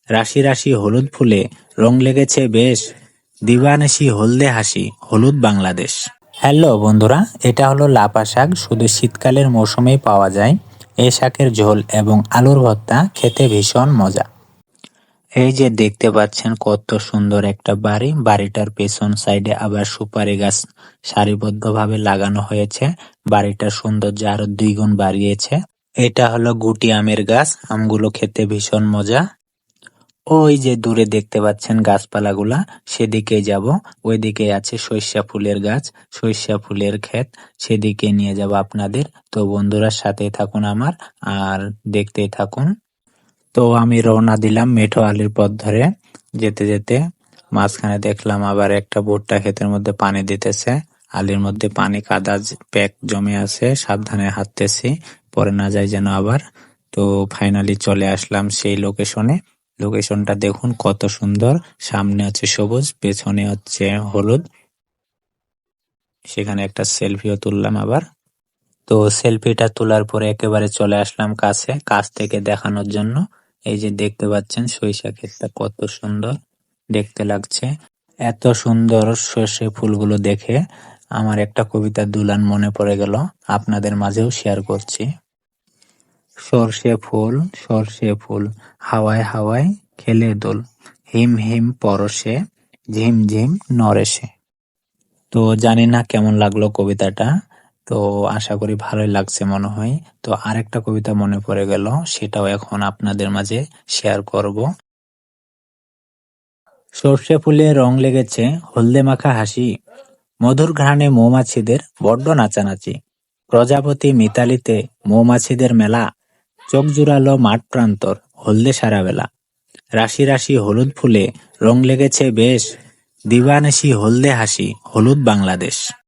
রাশি রাশি হলুদ ফুলে রং লেগেছে বেশ, দিবানিশি হলদে হাসি হলুদ বাংলাদেশ। হ্যালো বন্ধুরা, এটা হলো লাপা শাক, শুধু শীতকালের মৌসুমেই পাওয়া যায়। এই শাকের ঝোল এবং আলুর ভর্তা খেতে ভীষণ মজা। এই যে দেখতে পাচ্ছেন কত সুন্দর একটা বাড়ি, বাড়িটার পেছন সাইডে আবার সুপারি গাছ সারিবদ্ধভাবে লাগানো হয়েছে। বাড়িটার সৌন্দর্য আরো দ্বিগুণ বাড়িয়েছে। এটা হলো গুটি আমের গাছ, আমগুলো খেতে ভীষণ মজা। ওই যে দূরে দেখতে পাচ্ছেন গাছপালাগুলা, সেদিকে যাব। ওইদিকে আছে সরিষা ফুলের গাছ, সরিষা ফুলের ক্ষেত, সেদিকে নিয়ে যাব আপনাদের। তো বন্ধুরা সাথে থাকুন আমার, আর দেখতেই থাকুন। তো আমি রওনা দিলাম মেঠো আলির পথ ধরে। যেতে যেতে মাঝখানে দেখলাম আবার একটা ভুট্টা ক্ষেতের মধ্যে পানি দিতেছে। আলির মধ্যে পানি কাদা প্যাক জমে আছে, সাবধানে হাঁটতেছি পরে না যায় যেন আবার। তো ফাইনালি চলে আসলাম সেই লোকেশনে। লোকেশনটা দেখুন কত সুন্দর, সামনে হচ্ছে সবুজ, পেছনে হচ্ছে হলুদ। সেখানে একটা সেলফিও তুললাম আবার। তো সেলফিটা তোলার পরে একেবারে চলে আসলাম কাছে, কাছ থেকে দেখানোর জন্য। এই যে দেখতে পাচ্ছেন সরিষা ক্ষেতটা কত সুন্দর দেখতে লাগছে। এত সুন্দর সর্ষে ফুলগুলো দেখে আমার একটা কবিতা দুলান মনে পড়ে গেল, আপনাদের মাঝেও শেয়ার করছি। সর্ষে ফুল হাওয়ায় হাওয়ায় খেলে দোল, হিম হিম পরশে ঝিম ঝিম নরেশে। তো জানি না কেমন লাগলো কবিতাটা, তো আশা করি ভালোই লাগছে মনে হয়। তো আরেকটা কবিতা মনে পড়ে গেল, সেটাও এখন আপনাদের মাঝে শেয়ার করব। সর্ষে ফুলে রং লেগেছে হলদে মাখা হাসি, মধুর ঘ্রাণে মৌমাছিদের বড্ড নাচানাচি। প্রজাপতি মিতালিতে মৌমাছিদের মেলা, চোখ জুড়ালো মাঠ প্রান্তর হলদে সারা বেলা। রাশি রাশি হলুদ ফুলে রং লেগেছে বেশ, দিবানিশি হলদে হাসি হলুদ বাংলাদেশ।